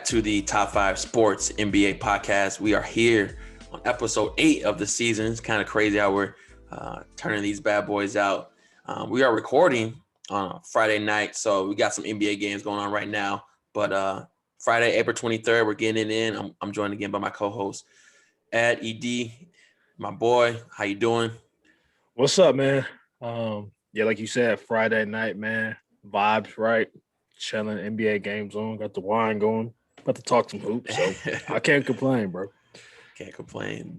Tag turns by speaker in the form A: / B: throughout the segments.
A: to the Top 5 Sports NBA podcast. We are here on episode 8 of the season. It's kind of crazy how we're turning these bad boys out. We are recording on a Friday night, so we got some NBA games going on right now. But Friday, April 23rd, we're getting it in. I'm joined again by my co-host, ED, my boy. How you doing?
B: What's up, man? Yeah, like you said, Friday night, man. Vibes, right? Chilling, NBA games on, got the wine going, about to talk some hoops, so I can't complain, bro.
A: Can't complain.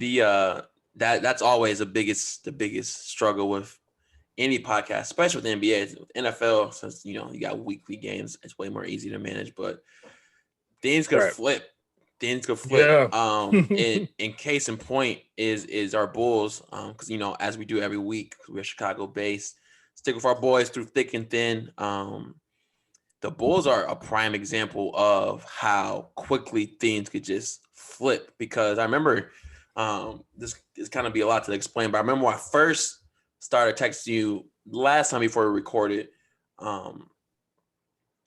A: That's always the biggest struggle with any podcast, especially with the NBA. NFL, since you got weekly games, it's way more easy to manage, but things could flip. Things could flip.
B: Yeah.
A: In case in point is our Bulls, because as we do every week, we're Chicago based. Stick with our boys through thick and thin. The Bulls are a prime example of how quickly things could just flip, because I remember this is kind of be a lot to explain, but I remember when I first started texting you last time before we recorded,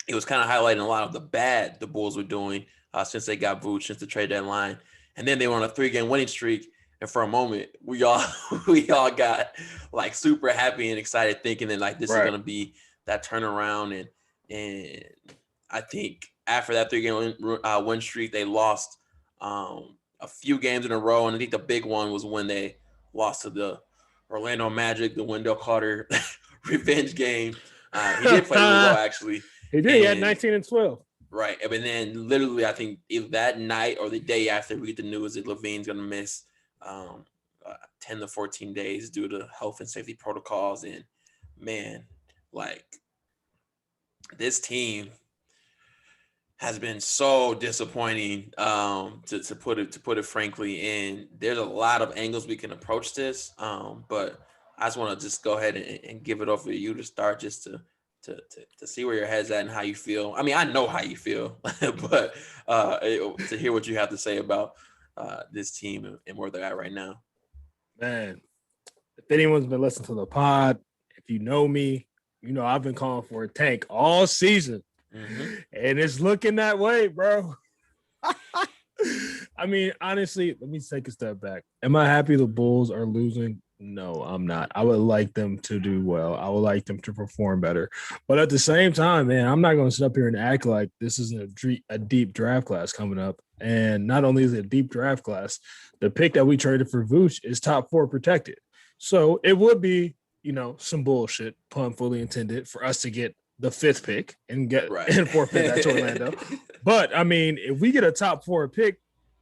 A: it was kind of highlighting a lot of the bad the Bulls were doing since they got Vooch, since the trade deadline. And then they were on a 3-game winning streak. And for a moment, we all got like super happy and excited, thinking that like this is going to be that turnaround. And I think after that 3-game win streak, they lost a few games in a row. And I think the big one was when they lost to the Orlando Magic, the Wendell Carter revenge game. He did play really well, actually.
B: He did. He had 19 and 12.
A: Right. And then literally, I think either that night or the day after, we get the news that LaVine's going to miss 10 to 14 days due to health and safety protocols. And, man, like, this team has been so disappointing, to put it frankly. And there's a lot of angles we can approach this, but I just want to just go ahead and give it over to you to start, just to see where your head's at and how you feel. I mean, I know how you feel, but to hear what you have to say about this team and where they're at right now.
B: Man, if anyone's been listening to the pod, if you know me, I've been calling for a tank all season. Mm-hmm. And it's looking that way, bro. I mean, honestly, let me take a step back. Am I happy the Bulls are losing? No, I'm not. I would like them to do well. I would like them to perform better. But at the same time, man, I'm not going to sit up here and act like this isn't a deep draft class coming up. And not only is it a deep draft class, the pick that we traded for Vooch is top 4 protected. So it would be, some bullshit, pun fully intended, for us to get the 5th pick and get and forfeit that to Orlando. But, I mean, if we get a top 4 pick,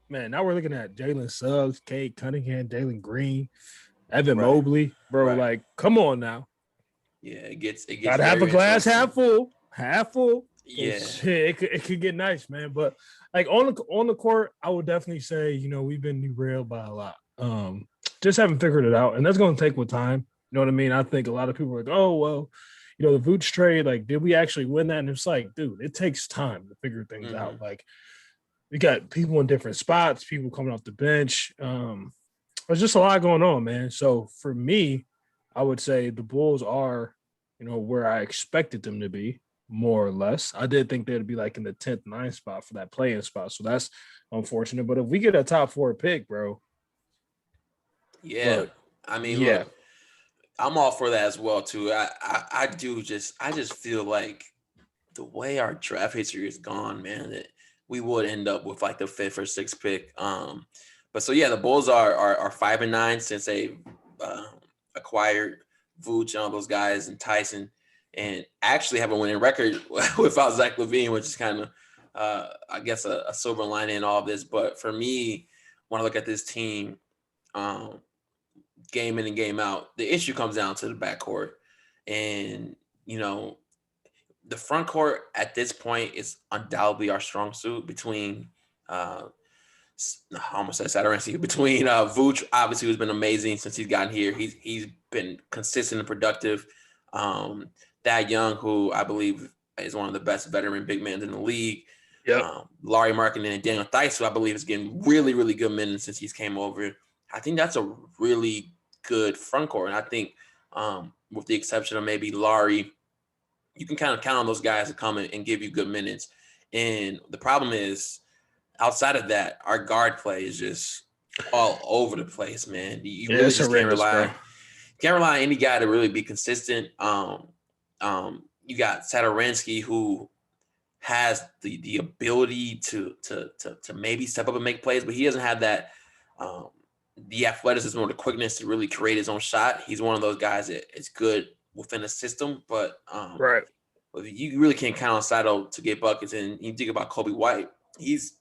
B: man, now we're looking at Jalen Suggs, Cade Cunningham, Jalen Green, Evan Mobley, bro. Like, come on now.
A: Yeah, it gets.
B: Gotta have a glass half full.
A: Yeah,
B: it could get nice, man. But like on the court, I would definitely say we've been derailed by a lot. Just haven't figured it out, and that's going to take time. You know what I mean? I think a lot of people are like, oh well, the Vooch trade. Like, did we actually win that? And it's like, dude, it takes time to figure things out. Like, we got people in different spots, people coming off the bench. There's just a lot going on, man. So for me, I would say the Bulls are, where I expected them to be, more or less. I did think they'd be like in the 10th, 9th spot for that play-in spot. So that's unfortunate. But if we get a top 4 pick, bro.
A: Yeah. Look, I mean, look, I'm all for that as well, too. I just feel like the way our draft history is gone, man, that we would end up with like the 5th or 6th pick. But so, yeah, the Bulls are 5-9 since they acquired Vooch and all those guys and Tyson, and actually have a winning record without Zach LaVine, which is kind of, I guess, a silver lining in all of this. But for me, when I look at this team, game in and game out, the issue comes down to the backcourt. And, the front court at this point is undoubtedly our strong suit between between Vooch, obviously, who's been amazing since he's gotten here. He's been consistent and productive. That Young, who I believe is one of the best veteran big men in the league.
B: Yep.
A: Larry Markkinen and Daniel Theis, who I believe is getting really, really good minutes since he's came over. I think that's a really good front court. And I think with the exception of maybe Larry, you can kind of count on those guys to come in and give you good minutes. And the problem is outside of that, our guard play is just all over the place, man. You
B: Yeah,
A: really
B: it's
A: just can't
B: horrendous,
A: rely.
B: bro.
A: Can't rely on any guy to really be consistent. You got Sadaransky, who has the ability to maybe step up and make plays, but he doesn't have that um, the athleticism or the quickness to really create his own shot. He's one of those guys that is good within a system, but
B: Right.
A: you really can't count on Sato to get buckets. And you think about Kobe White, he's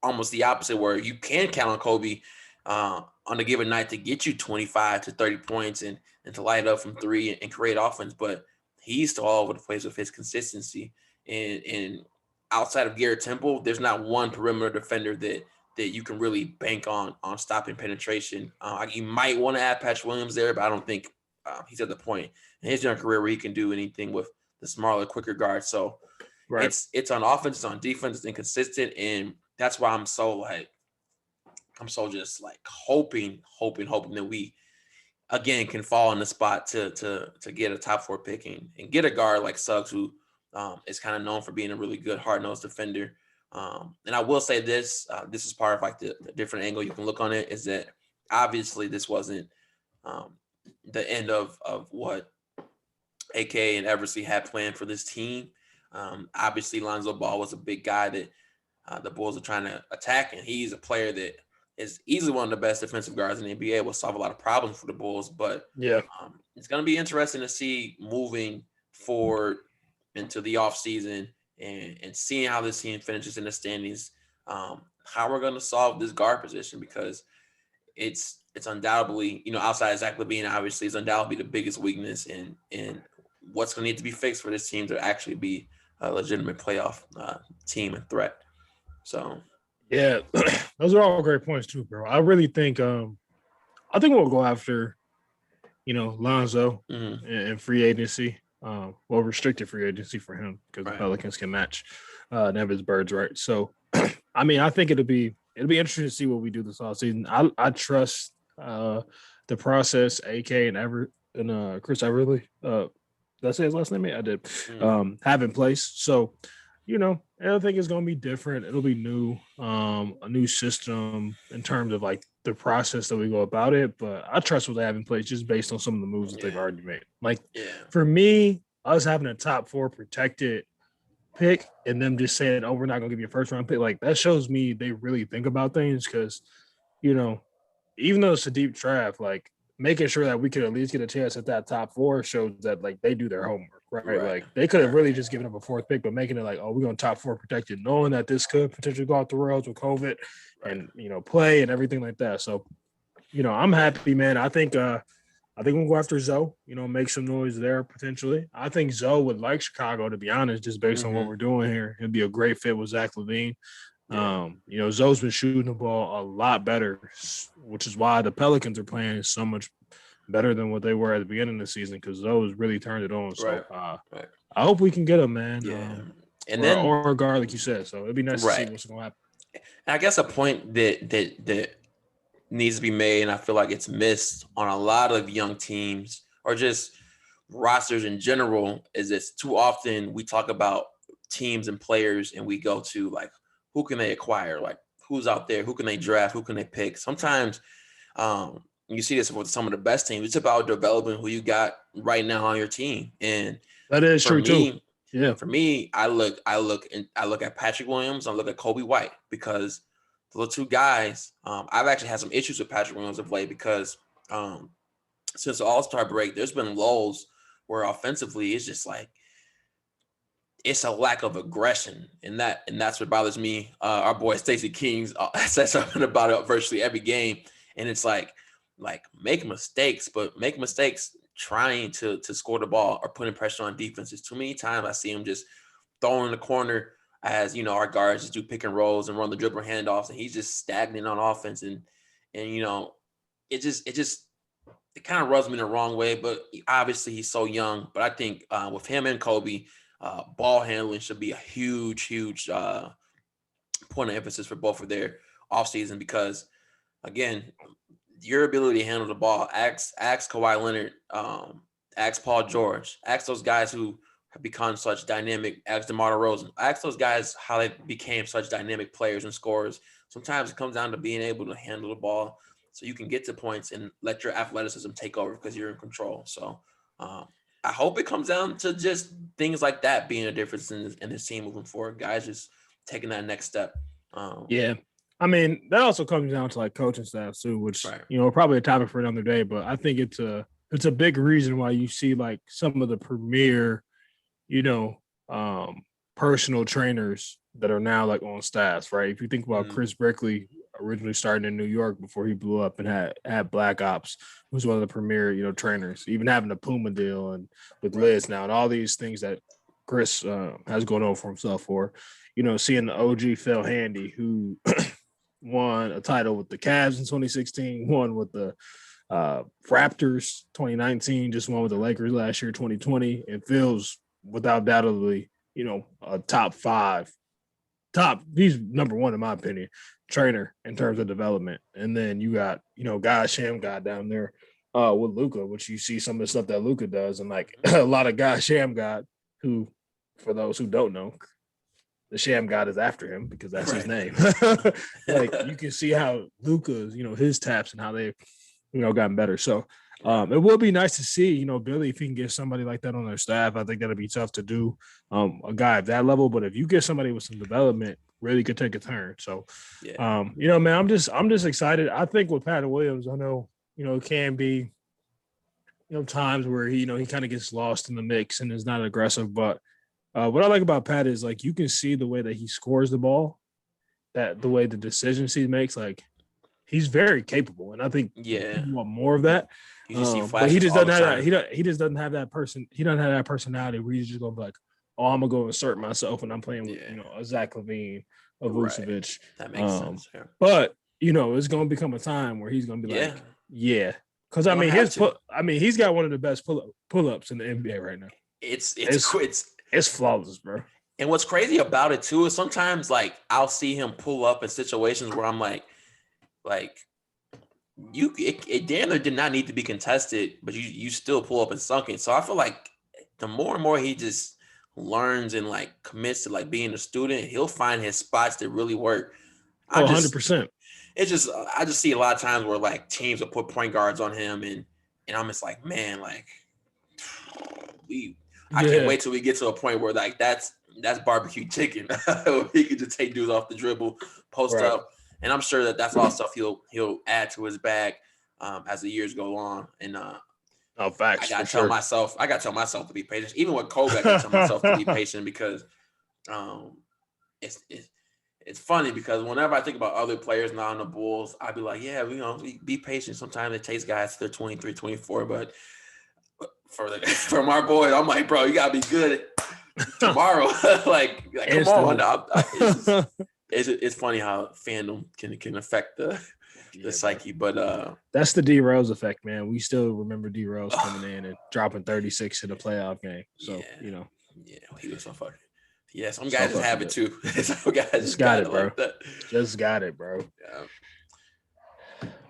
A: almost the opposite, where you can count on Kobe on a given night to get you 25 to 30 points and to light up from three and create offense, but he's still all over the place with his consistency. And outside of Garrett Temple, there's not one perimeter defender that you can really bank on stopping penetration. You might want to add Patrick Williams there, but I don't think he's at the point in his young career where he can do anything with the smaller, quicker guard. So
B: Right.
A: it's on offense, it's on defense, it's inconsistent, and that's why I'm so just like hoping that we again can fall in the spot to get a top 4 picking and get a guard like Suggs, who is kind of known for being a really good hard-nosed defender. And I will say this is part of like the different angle you can look on it, is that obviously this wasn't the end of what AK and Eversley had planned for this team. Obviously Lonzo Ball was a big guy that the Bulls are trying to attack, and he's a player that is easily one of the best defensive guards in the NBA, will solve a lot of problems for the Bulls. But
B: Yeah.
A: it's going to be interesting to see moving forward into the offseason and seeing how this team finishes in the standings, how we're going to solve this guard position, because it's undoubtedly, outside of Zach LaVine, obviously, is undoubtedly the biggest weakness in what's going to need to be fixed for this team to actually be a legitimate playoff team and threat. So,
B: yeah, those are all great points too, bro. I really think we'll go after, Lonzo and free agency. Restricted free agency for him, because the Pelicans can match Nevin's Birds, right? So, I mean, I think it'll be interesting to see what we do this offseason. I trust the process AK and Chris Everly. Did I say his last name? I did. Have in place. So, I don't think it's going to be different. It'll be new, a new system in terms of like the process that we go about it. But I trust what they have in place just based on some of the moves that they've already made. Like, for me, us having a top 4 protected pick and them just saying, "Oh, we're not going to give you a first round pick," like that shows me they really think about things, because, even though it's a deep draft, like making sure that we could at least get a chance at that top 4 shows that like they do their homework, right? Like they could have really just given up a 4th pick, but making it like, "Oh, we're going top 4 protected," knowing that this could potentially go off the rails with COVID and play and everything like that. So, I'm happy, man. I think we'll go after Zoe, make some noise there potentially. I think Zoe would like Chicago, to be honest, just based on what we're doing here. It'd be a great fit with Zach LaVine. Zoe's been shooting the ball a lot better, which is why the Pelicans are playing so much better than what they were at the beginning of the season, because Zoe's really turned it on. So I hope we can get him, man.
A: Yeah.
B: Or a guard, like you said. So it'd be nice to see what's going to happen.
A: And I guess a point that needs to be made, and I feel like it's missed on a lot of young teams or just rosters in general, is this too often we talk about teams and players and we go to like, who can they acquire? Like, who's out there? Who can they draft? Who can they pick? Sometimes you see this with some of the best teams. It's about developing who you got right now on your team. And
B: that is true too. Yeah.
A: For me, I look at Patrick Williams. I look at Kobe White, because the 2 guys, I've actually had some issues with Patrick Williams of late, because since the All-Star break, there's been lulls where offensively it's just like it's a lack of aggression, and that's what bothers me. Our boy Stacey Kings says something about it virtually every game, and it's like make mistakes, but make mistakes trying to score the ball or putting pressure on defenses. Too many times I see him just throwing in the corner, as our guards just do pick and rolls and run the dribble handoffs, and he's just stagnant on offense, and it kind of rubs me the wrong way. But obviously he's so young. But I think with him and Kobe, ball handling should be a huge point of emphasis for both of their offseason, because again, your ability to handle the ball. Ask Kawhi Leonard, ask Paul George, ask those guys who have become such dynamic. Ask DeMar DeRozan. Ask those guys how they became such dynamic players and scorers. Sometimes it comes down to being able to handle the ball so you can get to points and let your athleticism take over because you're in control. So I hope it comes down to just things like that being a difference in this team moving forward. Guys just taking that next step.
B: Yeah. I mean, that also comes down to like coaching staff too, which,
A: Right.
B: Probably a topic for another day, but I think it's a big reason why you see like some of the premier, personal trainers that are now like on staffs, right? If you think about Chris Brickley originally starting in New York before he blew up and had Black Ops, who's one of the premier, trainers, even having a Puma deal and with Liz now and all these things that Chris has going on for himself seeing the OG Phil Handy who won a title with the Cavs in 2016, won with the Raptors 2019, just won with the Lakers last year, 2020, and Phil's without doubtedly, a he's number one in my opinion, trainer in terms of development. And then you got, guys Sham got down there with Luka, which you see some of the stuff that Luka does, and like a lot of guys Sham got, who, for those who don't know, the Sham God is after him because that's his name. Like you can see how Luka's, his taps and how they've, gotten better. So it will be nice to see, Billy, if he can get somebody like that on their staff. I think that'll be tough to do, a guy at that level. But if you get somebody with some development, really could take a turn. So, man, I'm just excited. I think with Pat Williams, I know, it can be, times where he kind of gets lost in the mix and is not aggressive. But what I like about Pat is like you can see the way that he scores the ball, that the way the decisions he makes, like he's very capable, and I think you want more of that.
A: You just see
B: but he just doesn't have
A: time.
B: that. He just doesn't have that person. He doesn't have that personality where he's just gonna be like, "Oh, I'm gonna go insert myself," and I'm playing with a Zach LaVine, a Vucevic.
A: That makes sense. Yeah.
B: But it's gonna become a time where he's gonna be like, because I mean he's got one of the best pull-ups in the NBA right now. It's flawless, bro.
A: And what's crazy about it too is sometimes like I'll see him pull up in situations where I'm like it damn near did not need to be contested, but you still pull up and sunk it. So I feel like the more and more he just learns and like commits to like being a student, he'll find his spots that really work.
B: 100%.
A: It's just I just see a lot of times where like teams will put point guards on him and I'm just like, man, like I can't wait till we get to a point where like that's barbecue chicken. He can just take dudes off the dribble, post up, and I'm sure that's all stuff he'll add to his bag as the years go on. And
B: facts.
A: I gotta tell myself to be patient. Even with Kobe, I gotta tell myself to be patient because it's funny because whenever I think about other players now on the Bulls, I'd be like, be patient. Sometimes it takes guys to their 23, 24, but from our boys, I'm like, bro, you gotta be good tomorrow. like come on. It's funny how fandom can affect the psyche, but
B: that's the D Rose effect, man. We still remember D Rose coming in and dropping 36 in a playoff game. So
A: he was so fucking. Yeah, some guys just have it too. Some guys
B: just got it, bro.
A: Like that.
B: Just got it, bro.
A: Yeah.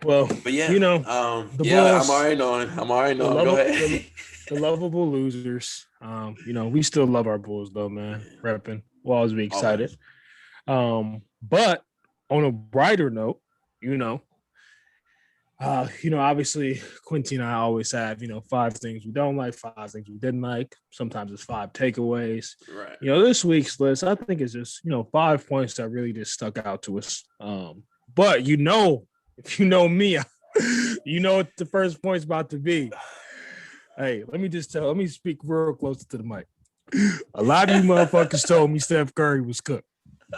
B: Well,
A: but
B: Bulls,
A: I'm already knowing. Go ahead.
B: The lovable losers. We still love our Bulls though, man. Repping. We'll always be excited. But on a brighter note, obviously Quincy and I always have, 5 things we don't like, 5 things we didn't like. Sometimes it's 5 takeaways.
A: Right.
B: This week's list, I think is just, 5 points that really just stuck out to us. But if you know me, what the first point's about to be. Hey, let me speak real close to the mic. A lot of you motherfuckers told me Steph Curry was cooked.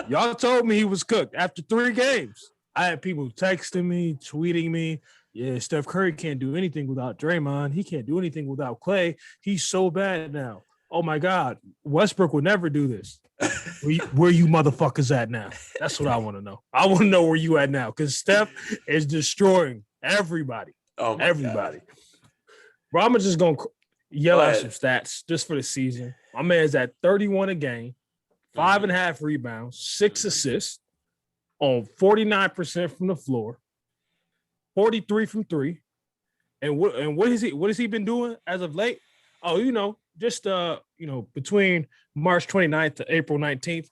B: Y'all told me he was cooked after 3 games. I had people texting me, tweeting me, yeah, Steph Curry can't do anything without Draymond. He can't do anything without Clay. He's so bad now. Oh, my God. Westbrook would never do this. Where you motherfuckers at now? That's what I want to know. I want to know where you at now because Steph is destroying everybody.
A: Oh,
B: everybody. Bro, I'm just going to yell out some stats just for the season. My man's at 31 a game, 5.5 rebounds, 6 assists, on 49% from the floor, 43 from 3. And what has he been doing as of late? Oh, just between March 29th to April 19th,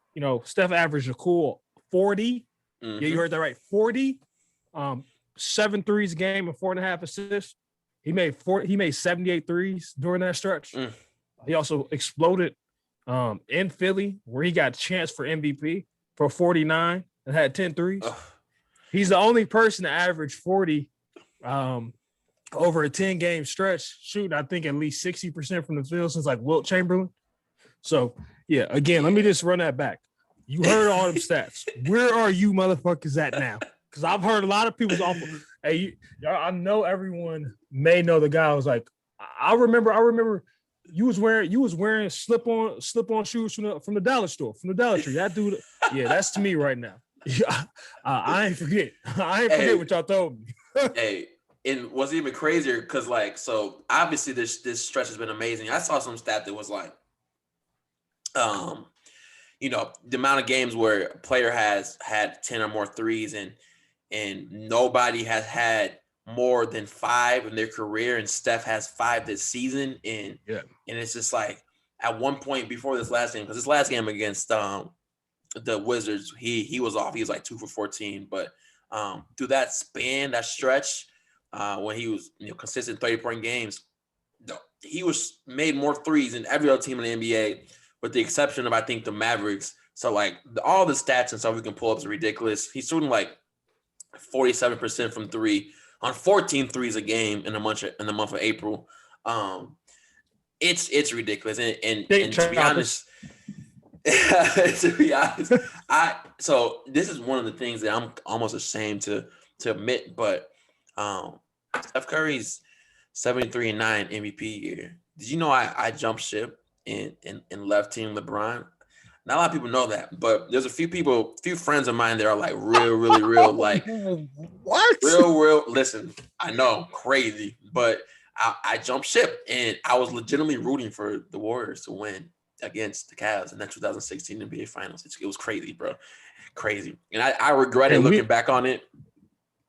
B: Steph averaged a cool 40.
A: Mhm.
B: Yeah, you heard that right. 40, 7 threes a game and 4.5 assists. He made 78 threes during that stretch.
A: Mm.
B: He also exploded in Philly, where he got a chance for MVP for 49 and had 10 threes.
A: Ugh.
B: He's the only person to average 40 over a 10-game stretch, shooting, I think, at least 60% from the field since like Wilt Chamberlain. So, yeah, again, let me just run that back. You heard all them stats. Where are you motherfuckers at now? Because I've heard a lot of people's awful. Hey, I know everyone may know the guy was like, I remember you was wearing slip-on shoes from the dollar store, from the Dollar Tree. That dude, yeah, that's to me right now. I ain't forget. I ain't forget what y'all told me.
A: Hey, and what's even crazier, because so obviously this stretch has been amazing. I saw some stat that was like, the amount of games where a player has had 10 or more threes and nobody has had more than 5 in their career, and Steph has 5 this season. And it's just like at one point before this last game, because this last game against the Wizards, he was off. He was like 2 for 14. But through that span, that stretch, when he was consistent 30-point games, he was made more threes than every other team in the NBA, with the exception of I think the Mavericks. So like all the stats and stuff we can pull up is ridiculous. He's shooting like 47% from 3 on 14 threes a game in the month of April. It's ridiculous. And to be honest. So this is one of the things that I'm almost ashamed to admit, but Steph Curry's 73-9 MVP year. Did you know I jumped ship and left Team LeBron? Not a lot of people know that, but there's a few friends of mine that are like real, like
B: what?
A: Real. Listen, I know, crazy, but I jumped ship and I was legitimately rooting for the Warriors to win against the Cavs in that 2016 NBA Finals. It was crazy, bro. Crazy. And I regret it looking back on it.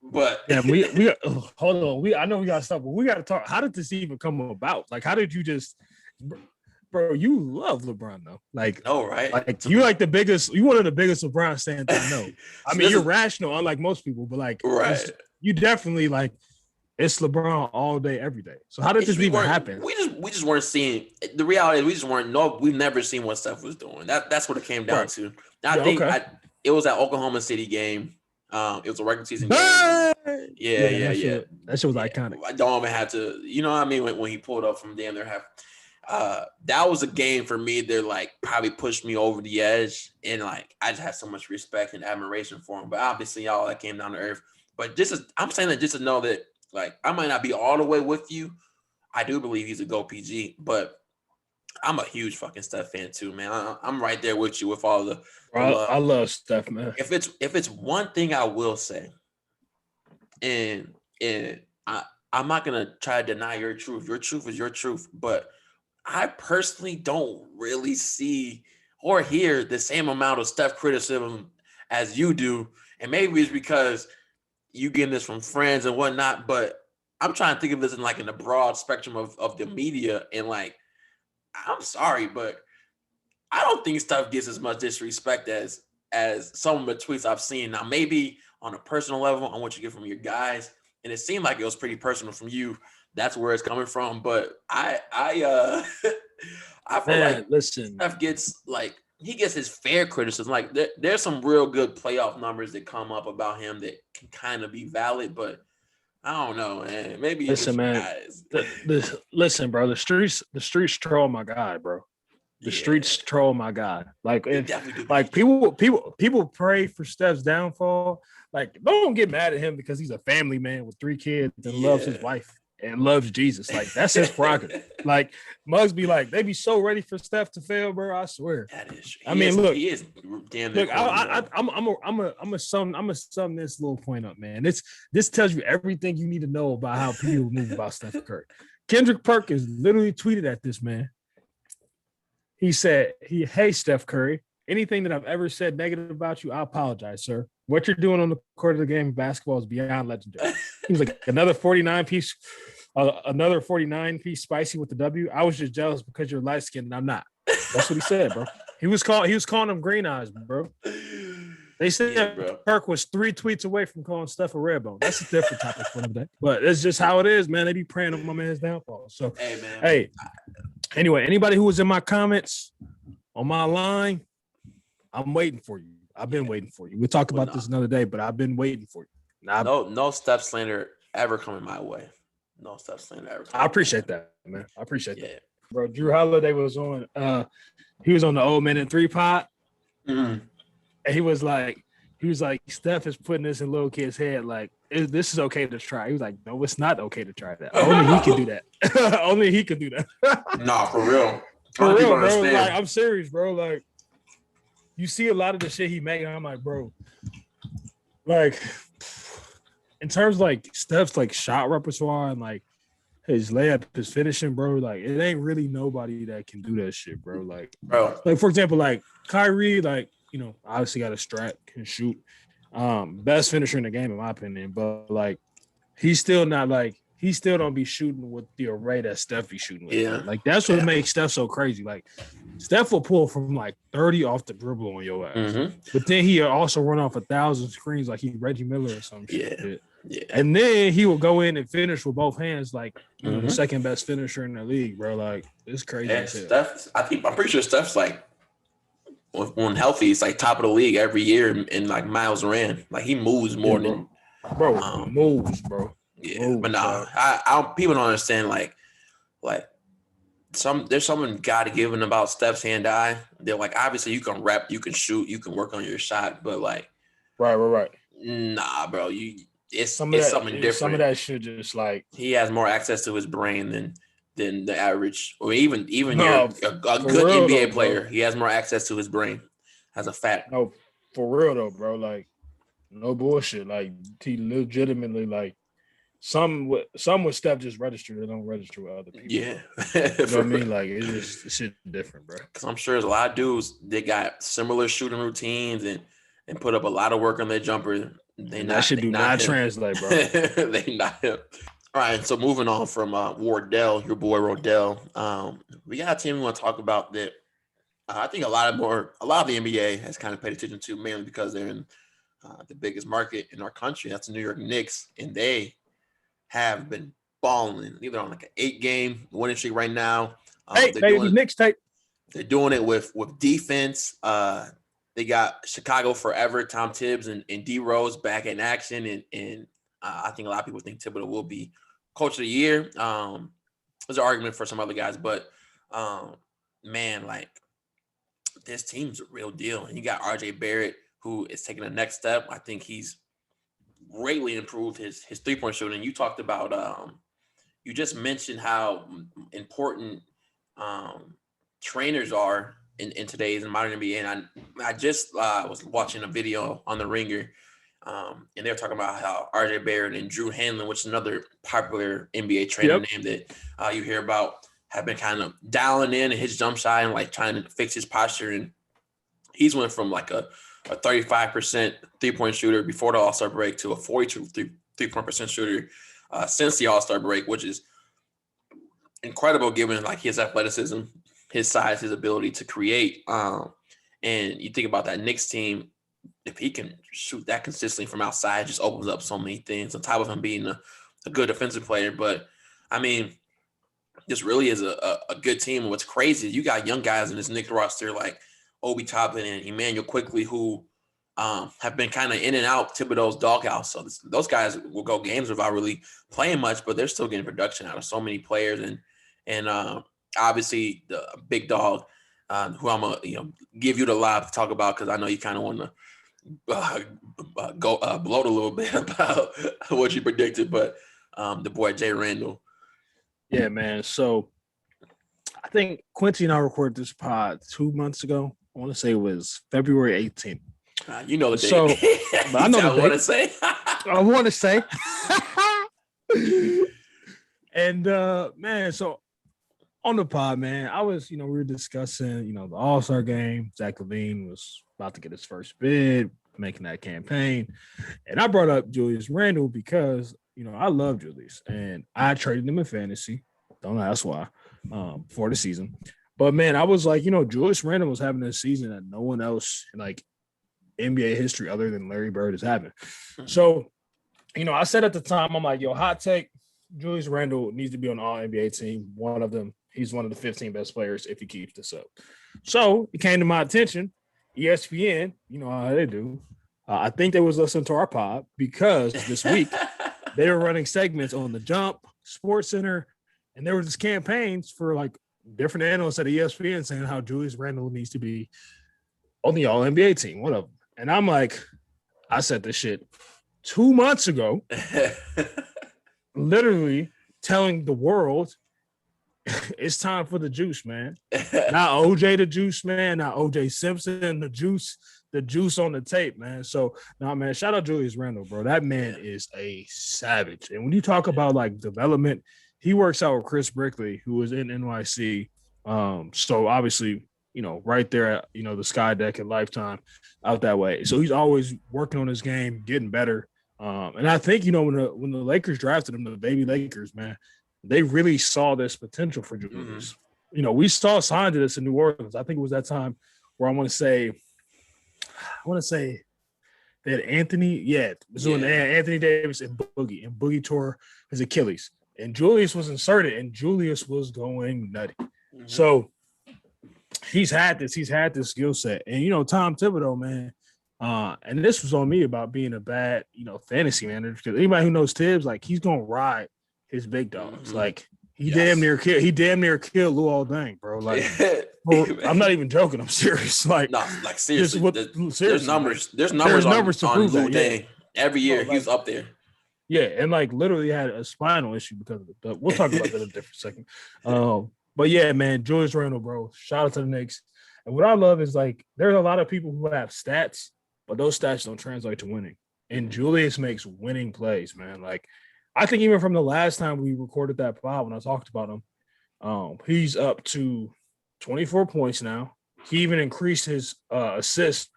A: But
B: we hold on. I know we gotta stop, but we gotta talk. How did this even come about? Like, how did you just, bro? You love LeBron though. Like,
A: no, right?
B: Like you like the biggest. You one of the biggest LeBron fans I know. I mean, you're rational, unlike most people, but like,
A: right?
B: You definitely like. It's LeBron all day, every day. So how did this even happen?
A: We just weren't seeing. The reality is we just weren't. No, we've never seen what Steph was doing. That's what it came down to. I think it was that Oklahoma City game. It was a regular season game. Yeah.
B: That shit was iconic.
A: I don't even have to. You know what I mean? When he pulled up from damn near half. That was a game for me that like probably pushed me over the edge, and like I just had so much respect and admiration for him. But obviously, all that came down to earth. But I'm saying that just to know that. Like, I might not be all the way with you. I do believe he's a GO PG, but I'm a huge fucking Steph fan too, man. I'm right there with you with all the.
B: I love Steph, man.
A: If it's one thing I will say, and I'm not gonna try to deny your truth. Your truth is your truth, but I personally don't really see or hear the same amount of Steph criticism as you do, and maybe it's because you getting this from friends and whatnot, but I'm trying to think of this in the broad spectrum of the media. And like, I'm sorry, but I don't think Steph gets as much disrespect as some of the tweets I've seen. Now, maybe on a personal level, on what you get from your guys, and it seemed like it was pretty personal from you. That's where it's coming from. But I feel like Steph gets he gets his fair criticism. Like there's some real good playoff numbers that come up about him that can kind of be valid, but I don't know, man. Maybe
B: listen, man. Listen, bro. The streets troll my guy, bro. The streets troll my guy. Like, people pray for Steph's downfall. Like, don't get mad at him because he's a family man with 3 kids and loves his wife and loves Jesus. Like, that's his prerogative. Like, Muggs be like, they be so ready for Steph to fail, bro. I swear.
A: That is.
B: He is damn. Look, I'm gonna sum this little point up, man. This tells you everything you need to know about how people move about Steph Curry. Kendrick Perkins literally tweeted at this man. He said, "Hey Steph Curry, anything that I've ever said negative about you, I apologize, sir. What you're doing on the court of the game of basketball is beyond legendary." He was like, another 49 piece spicy with the W. I was just jealous because you're light skinned and I'm not. That's what he said, bro. He was calling them green eyes, bro. They said Kirk was 3 tweets away from calling Steph a red bone. That's a different topic for another day. But it's just how it is, man. They be praying on my man's downfall. So, hey, anyway, anybody who was in my comments on my line, I'm waiting for you. I've been waiting for you. We'll talk about this another day, but I've been waiting for you.
A: No Steph slander ever coming my way. No Steph slander ever.
B: I appreciate that, man. I appreciate that. Bro, Drew Holiday was on he was on the Old Man in 3 pod.
A: Mm-hmm.
B: And he was like, Steph is putting this in little kid's head. Like, this is okay to try. He was like, no, it's not okay to try that. Only he can do that. Only he can do that.
A: Nah, for real.
B: For real, bro. Like, I'm serious, bro. Like, you see a lot of the shit he making. I'm like, bro. Like, in terms of like Steph's like shot repertoire and like his layup, his finishing, bro. Like, it ain't really nobody that can do that shit, bro. Like, for example, like Kyrie, like, you know, obviously got a strap, can shoot. Best finisher in the game, in my opinion. But like, he still don't be shooting with the array that Steph be shooting with.
A: Yeah.
B: Like, that's what makes Steph so crazy. Like, Steph will pull from like 30 off the dribble on your ass.
A: Mm-hmm.
B: But then he also run off 1,000 screens like he Reggie Miller or some shit.
A: Yeah.
B: And then he will go in and finish with both hands, like, you know, the second best finisher in the league, bro. Like, it's crazy.
A: And Steph, I'm pretty sure Steph's like, when healthy, he's like top of the league every year in like miles ran. Like, he moves more than
B: moves, bro.
A: Yeah,
B: moves,
A: but no, people don't understand like there's something God given about Steph's hand-eye. They're like, obviously you can rep, you can shoot, you can work on your shot, but like,
B: right.
A: Nah, bro, it's something different.
B: Some of that shit just like
A: he has more access to his brain than the average, or even a good NBA player. Bro. He has more access to his brain as a fact.
B: No, for real though, bro. Like, no bullshit. Like, he legitimately like some with Steph just register. They don't register with other people.
A: Yeah,
B: you know what I mean? Like, it's just shit different, bro.
A: Because I'm sure there's a lot of dudes they got similar shooting routines and put up a lot of work on their jumper.
B: That shit do not translate, bro.
A: They not him. All right, so moving on from Wardell, your boy Rodell, we got a team we want to talk about that I think a lot of the NBA has kind of paid attention to, mainly because they're in the biggest market in our country. That's the New York Knicks, and they have been balling. They're on like an 8-game winning streak right now.
B: Knicks tape.
A: They're doing it with defense. They got Chicago forever, Tom Tibbs and D Rose back in action, and I think a lot of people think Thibodeau will be coach of the year. There's an argument for some other guys, but man, like, this team's a real deal. And you got RJ Barrett, who is taking the next step. I think he's greatly improved his 3-point shooting. You talked about you just mentioned how important trainers are in today's modern NBA. And I just was watching a video on The Ringer, and they were talking about how RJ Barrett and Drew Hanlon, which is another popular NBA trainer name that you hear about, have been kind of dialing in his jump shot and like trying to fix his posture. And he's went from like a 35% 3-point shooter before the All-Star break to a 42 3-point shooter since the All-Star break, which is incredible given like his athleticism, his size, his ability to create. And you think about that Knicks team, if he can shoot that consistently from outside, it just opens up so many things on top of him being a good defensive player. But I mean, this really is a good team. And what's crazy, you got young guys in this Knicks roster like Obi Toppin and Emmanuel Quickly, who have been kind of in and out Thibodeau's doghouse. So those guys will go games without really playing much, but they're still getting production out of so many players. And obviously the big dog, who I'm gonna give you the lob to talk about, because I know you kind of want to go bloat a little bit about what you predicted, but the boy Jay Randall.
B: Yeah, man. So I think Quincy and I recorded this pod 2 months ago. I want to say it was February 18th.
A: You know the date.
B: So, but I know the date.
A: Want to say.
B: I want to say. And man, so on the pod, man, I was, we were discussing, the All-Star game. Zach LaVine was about to get his first bid, making that campaign. And I brought up Julius Randle because, I love Julius. And I traded him in fantasy. Don't ask why, for the season. But man, I was like, Julius Randle was having this season that no one else in like NBA history other than Larry Bird is having. So, I said at the time, I'm like, yo, hot take, Julius Randle needs to be on the All-NBA team. One of them, he's one of the 15 best players if he keeps this up. So it came to my attention, ESPN, you know how they do. I think they was listening to our pod because this week they were running segments on The Jump, Sports Center, and there were just campaigns for like different analysts at ESPN saying how Julius Randle needs to be on the All-NBA team, one of them. And I'm like, I said this shit 2 months ago, literally telling the world it's time for the juice, man. Not OJ the juice, man. Not OJ Simpson, the juice on the tape, man. So, man, shout out Julius Randle, bro. That man is a savage. And when you talk about like development, he works out with Chris Brickley, who was in NYC. So obviously, right there at, the Sky Deck and Lifetime out that way. So he's always working on his game, getting better. And I think, when the Lakers drafted him, the baby Lakers, man, they really saw this potential for Julius. Mm-hmm. We saw signs of this in New Orleans. I think it was that time where I want to say they had Anthony. Yeah. So they had Anthony Davis and Boogie tore his Achilles. And Julius was inserted, and Julius was going nutty. Mm-hmm. So he's had this skill set. And, Tom Thibodeau, man, and this was on me about being a bad, fantasy manager, because anybody who knows Tibbs, like, he's going to ride his big dogs. Mm-hmm. Like, he damn near killed Luol Deng, bro. Like, I'm not even joking. I'm serious. Like,
A: no, like seriously, there's numbers on Luol Deng every year. He's up there.
B: Yeah, and like literally had a spinal issue because of it. But we'll talk about that in a different second. But yeah, man, Julius Randle, bro. Shout out to the Knicks. And what I love is like there's a lot of people who have stats, but those stats don't translate to winning. And Julius makes winning plays, man. Like, I think even from the last time we recorded that pod when I talked about him, he's up to 24 points now. He even increased his assist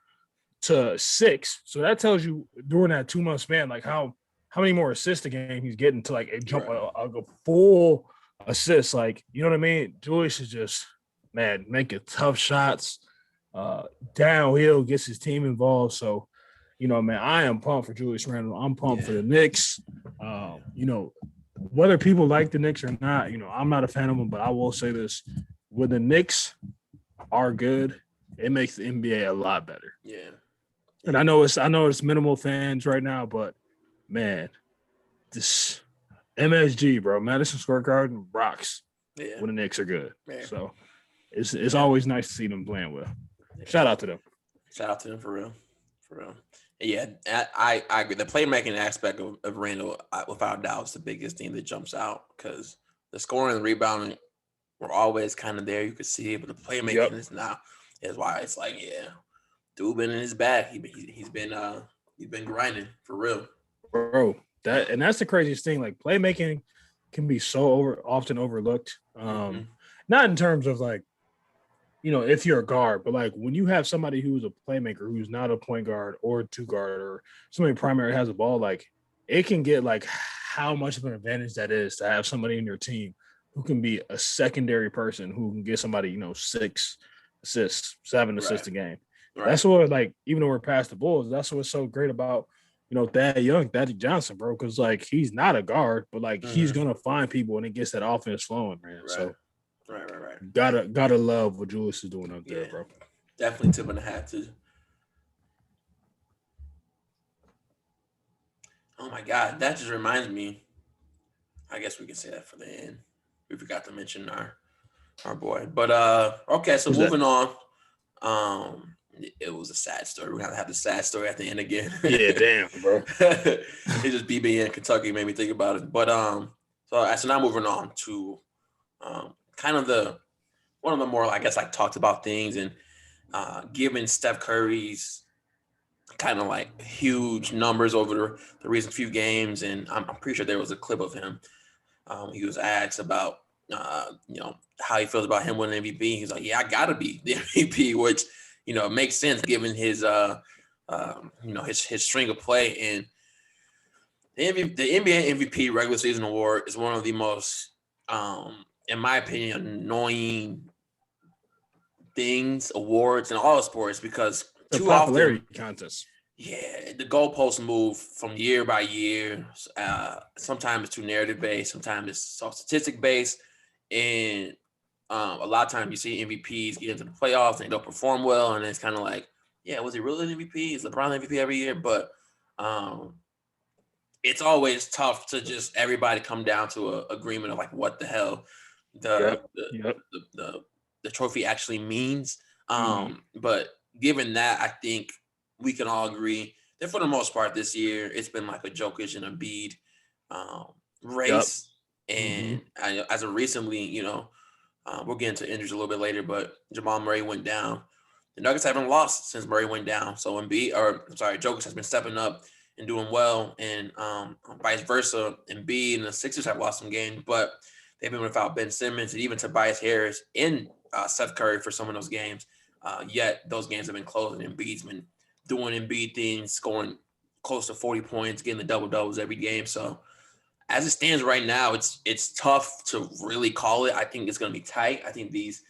B: to 6. So that tells you during that 2-month span, like how many more assists a game he's getting to like a full assist. Like, you know what I mean? Julius is just, man, making tough shots, downhill, gets his team involved. So, man, I am pumped for Julius Randle. I'm pumped for the Knicks. Whether people like the Knicks or not, I'm not a fan of them, but I will say this. When the Knicks are good, it makes the NBA a lot better.
A: Yeah.
B: And I know it's minimal fans right now, but man, this MSG, bro, Madison Square Garden rocks when the Knicks are good. Man. So it's always nice to see them playing well. Shout out to them.
A: Shout out to them for real. Yeah, I agree. The playmaking aspect of Randle, without doubt, is the biggest thing that jumps out because the scoring and the rebounding were always kind of there. You could see it, but the playmaking is why it's like, dude been in his bag. He's been grinding for real.
B: Bro, that's the craziest thing. Like, playmaking can be so often overlooked. Not in terms of like, if you're a guard, but like when you have somebody who's a playmaker, who's not a point guard or a 2-guard or somebody primary has a ball, like it can get like how much of an advantage that is to have somebody in your team who can be a secondary person who can get somebody, 6 assists, 7 assists a game. Right. That's what, like, even though we're past the Bulls, that's what's so great about, Thaddeus Johnson, bro, because like he's not a guard, but like he's gonna find people and it gets that offense flowing, man. Right. So
A: right.
B: Gotta love what Julius is doing up there, bro.
A: Definitely tip and a hat too. Oh my God, that just reminds me. I guess we can say that for the end. We forgot to mention our boy, but okay. So moving on. It was a sad story. We're gonna have the sad story at the end again.
B: Yeah, damn, bro.
A: It just BB in Kentucky made me think about it. But so now moving on to kind of one of the more, I guess, like talked about things, and given Steph Curry's kind of like huge numbers over the recent few games, and I'm pretty sure there was a clip of him. He was asked about how he feels about him winning MVP. He's like, yeah, I gotta be the MVP, which makes sense given his his string of play. And the NBA MVP regular season award is one of the most in my opinion, annoying things, awards, in all sports because
B: The
A: too
B: popularity
A: often,
B: contest.
A: yeah, the goalposts move from year by year. Sometimes it's too narrative based, sometimes it's statistic based, and a lot of times you see MVPs get into the playoffs and they don't perform well, and it's kind of like, yeah, was he really an MVP? Is LeBron MVP every year? But um, it's always tough to just everybody come down to a agreement of like what the hell the
B: Yep.
A: the
B: Yep.
A: the, the, the trophy actually means.
B: Mm-hmm.
A: But given that, I think we can all agree that for the most part this year it's been like a Jokic and Embiid um,
B: Yep.
A: race.
B: Mm-hmm.
A: And as of recently, we'll get into injuries a little bit later, but Jamal Murray went down. The Nuggets haven't lost since Murray went down. So Jokic has been stepping up and doing well, and vice versa. Embiid and the Sixers have lost some games, but they've been without Ben Simmons and even Tobias Harris and Steph Curry for some of those games. Yet those games have been close, and Embiid's been doing Embiid things, scoring close to 40 points, getting the double doubles every game. So as it stands right now, it's tough to really call it. I think it's going to be tight. I think these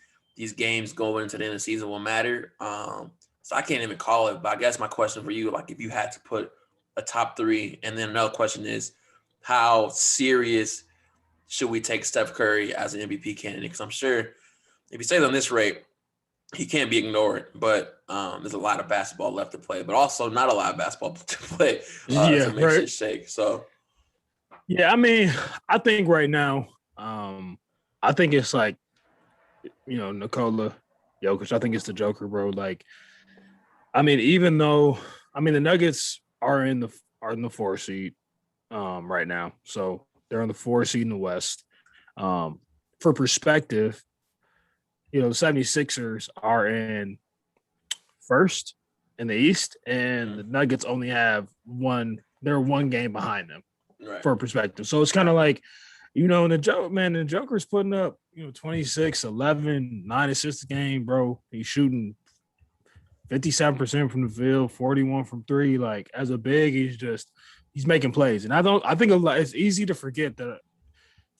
A: games going into the end of the season will matter. So I can't even call it. But I guess my question for you, like if you had to put a top three, and then another question is, how serious should we take Steph Curry as an MVP candidate? Because I'm sure if he stays on this rate, he can't be ignored. But there's a lot of basketball left to play, but also not a lot of basketball to play
B: Yeah.
A: to make
B: Right.
A: shit shake. So.
B: Yeah. I mean, I think right now, I think it's like, Nikola Jokic. I think it's the Joker, bro. Like, I mean, even though the Nuggets are in the 4 seed right now. So they're on the 4 seed in the West. For perspective, the 76ers are in first in the East, and the Nuggets only have they're one game behind them. Right. For perspective. So it's kind of like, the Joker's putting up, 26, 11, 9 assists a game, bro. He's shooting 57% from the field, 41 from three. Like, as a big, he's making plays. And I think it's easy to forget that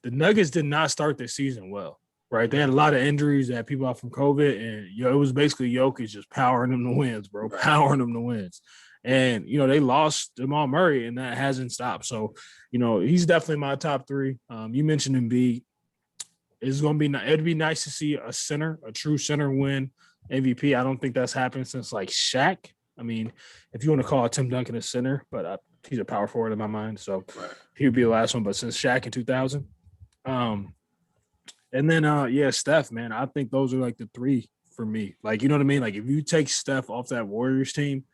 B: the Nuggets did not start this season well, right? They had a lot of injuries, they had people out from COVID, and it was basically Jokic just powering them to wins, bro, right. Powering them to wins. And, they lost Jamal Murray, and that hasn't stopped. So, he's definitely my top three. You mentioned Embiid. It'd be nice to see a true center win MVP. I don't think that's happened since like Shaq. I mean, if you want to call Tim Duncan a center, but he's a power forward in my mind, so he would be the last one. But since Shaq in 2000, and then Steph, man, I think those are like the three for me. Like, you know what I mean? Like, if you take Steph off that Warriors team,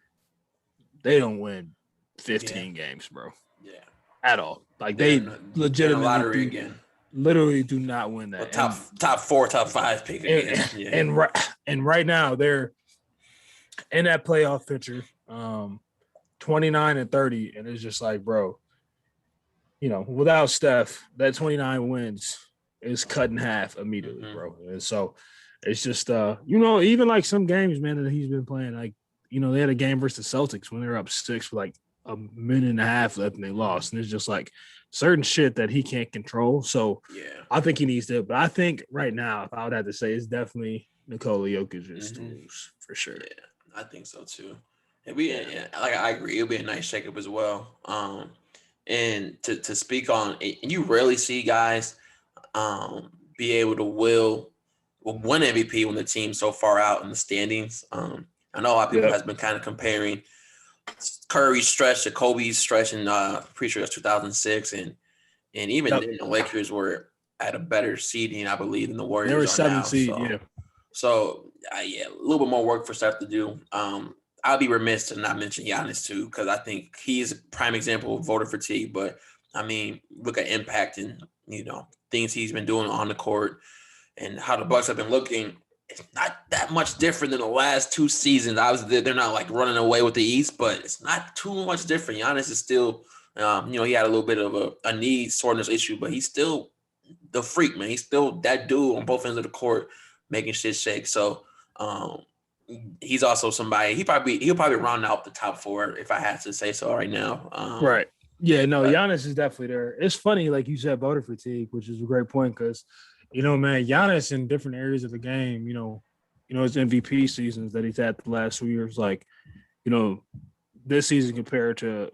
B: they don't win 15 games, bro.
A: Yeah,
B: at all. Like, they legitimately
A: lottery again.
B: Literally do not win that.
A: Well, top 4, top 5 pick again.
B: And right now they're in that playoff picture, 29 and 30, and it's just like, bro, without Steph, that 29 wins is cut in half immediately, bro. And so it's just even like some games, man, that he's been playing, like, they had a game versus the Celtics when they were up 6 with like a minute and a half left and they lost. And it's just like certain shit that he can't control. So I think he needs to. But I think right now, if I would have to say, it's definitely Nikola Jokic to lose for sure.
A: Yeah, I think so too. I agree. It'll be a nice shakeup as well. And to speak on, and you rarely see guys be able to win MVP when the team's so far out in the standings. I know a lot of people has been kind of comparing Curry's stretch to Kobe's stretch, and pretty sure that's 2006, and even then the Lakers were at a better seeding, I believe, than the Warriors.
B: They were 7 seed,
A: So a little bit more work for Steph to do. I'll be remiss to not mention Giannis too, because I think he's a prime example of voter fatigue. But I mean, look at impact and things he's been doing on the court and how the Bucks have been looking. It's not that much different than the last 2 seasons. Obviously, they're not like running away with the East, but it's not too much different. Giannis is still, he had a little bit of a knee soreness issue, but he's still the freak, man. He's still that dude on both ends of the court making shit shake. So he's also somebody, he'll probably round out the top 4 if I had to say so right now.
B: Right. Yeah, no, Giannis is definitely there. It's funny, like you said, voter fatigue, which is a great point because, man, Giannis in different areas of the game, his MVP seasons that he's had the last 2 years, like, this season compared to,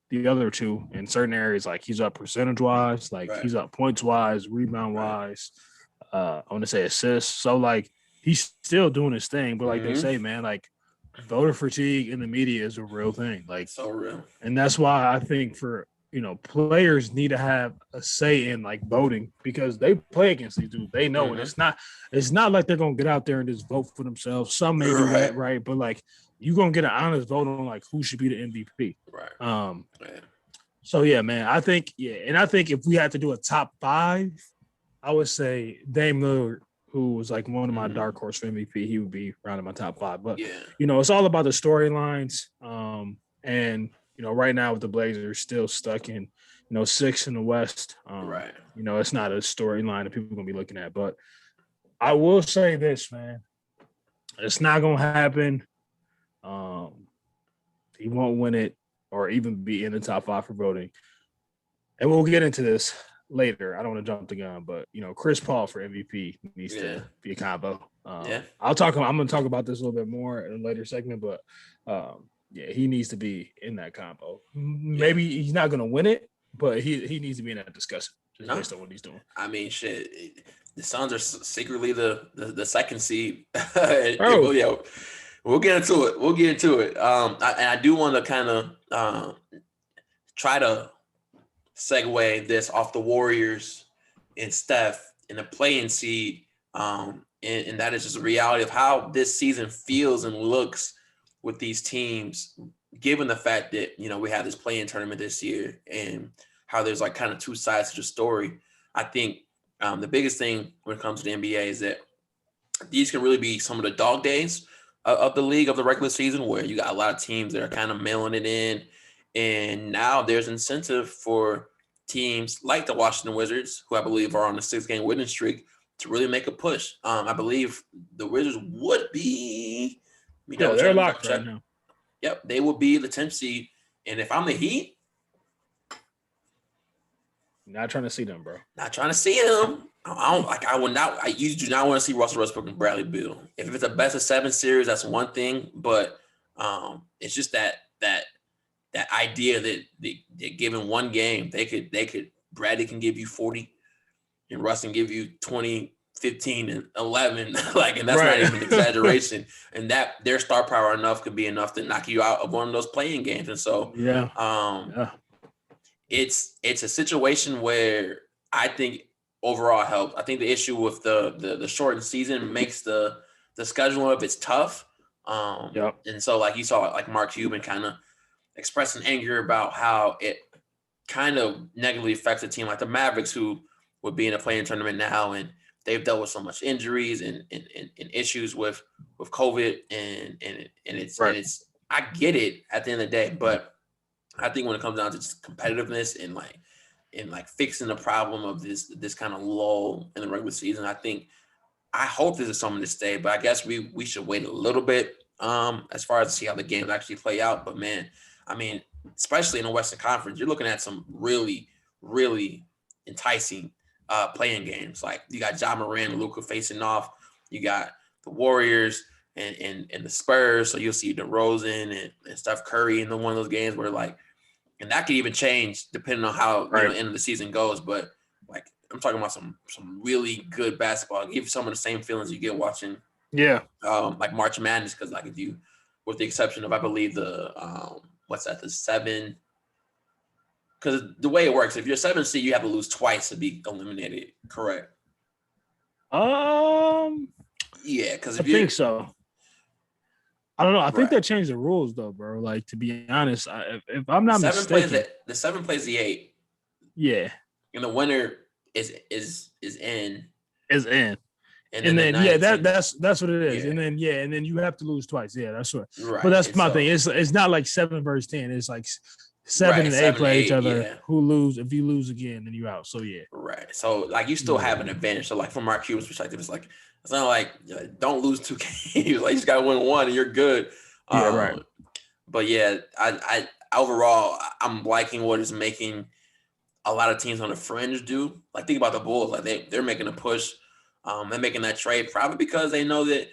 B: the other two in certain areas, like he's up percentage wise, like
A: Right.
B: he's up points wise, rebound wise, I want to say assists. So like he's still doing his thing, but like they say, man, like voter fatigue in the media is a real thing. Like,
A: so real.
B: And that's why I think for, players need to have a say in like voting because they play against these dudes. They know it. It's not like they're gonna get out there and just vote for themselves. Some may do that, right? But like you're gonna get an honest vote on like who should be the MVP.
A: Right.
B: So yeah, man. I think if we had to do a top 5, I would say Dame Lillard, who was like one of my dark horse for MVP, he would be around in my top 5. But it's all about the storylines. And right now with the Blazers still stuck in, 6th in the West.
A: Right.
B: It's not a storyline that people are gonna be looking at. But I will say this, man. It's not gonna happen. He won't win it or even be in the top 5 for voting. And we'll get into this later. I don't want to jump the gun, but Chris Paul for MVP needs to be a combo. I'm gonna talk about this a little bit more in a later segment, but he needs to be in that combo. Maybe he's not gonna win it, but he needs to be in that discussion just based on what he's doing.
A: I mean, shit. The Suns are secretly the second seed. We'll get into it. I do want to kind of try to segue this off the Warriors and Steph in the play-in seed, and that is just a reality of how this season feels and looks with these teams, given the fact that we have this play-in tournament this year and how there's like kind of two sides to the story. I think the biggest thing when it comes to the NBA is that these can really be some of the dog days of the league, of the regular season, where you got a lot of teams that are kind of mailing it in. And now there's incentive for teams like the Washington Wizards, who I believe are on a 6-game winning streak, to really make a push. I believe the Wizards would be,
B: they're locked right now.
A: Yep, they would be the 10th seed. And if I'm the Heat,
B: not trying to see them, bro.
A: Not trying to see them. I usually do not want to see Russell Westbrook and Bradley Beal. If it's a best of 7 series, that's one thing. But it's just that idea that they're given one game, they could Bradley can give you 40, and Russ can give you 20, 15, and 11. And that's not even an exaggeration. And that their star power enough could be enough to knock you out of one of those playing games. And so it's a situation where I think overall helps. I think the issue with the shortened season makes the schedule of it's tough. And so like you saw like Mark Cuban kind of expressing anger about how it kind of negatively affects a team like the Mavericks, who would be in a play-in tournament now, and they've dealt with so much injuries and issues with COVID and it's I get it at the end of the day, but I think when it comes down to just competitiveness and fixing the problem of this kind of lull in the regular season, I hope this is something to stay, but I guess we should wait a little bit as far as to see how the games actually play out. But man, I mean, especially in the Western Conference, you're looking at some really, really enticing playing games. Like you got Ja Morant and Luka facing off. You got the Warriors and the Spurs. So you'll see DeRozan and Steph Curry in one of those games where and that could even change depending on how the end of the season goes. But like I'm talking about some really good basketball. Give you some of the same feelings you get watching. Like March Madness, because like if you, with the exception of I believe the the 7. Because the way it works, if you're 7 seed, you have to lose twice to be eliminated. Correct?
B: Yeah,
A: because
B: I think so. I don't know. I think they changed the rules though, bro. Like to be honest, if I'm not mistaken,
A: the 7 plays the 8.
B: Yeah,
A: and the winner is in.
B: Is in. And then that's what it is. And then you have to lose twice. Yeah, that's right. But that's my thing. It's not like 7 versus 10. It's like 7 and 8 play each other. Yeah. Who lose? If you lose again, then you out. So yeah.
A: Right. So like you still have an advantage. So like from Mark Cuban's perspective, it's like it's not like don't lose 2 games. Like you just got to win 1 and you're good.
B: Right.
A: But yeah, I overall I'm liking what it's making a lot of teams on the fringe do. Like think about the Bulls. Like they're making a push. They're making that trade probably because they know that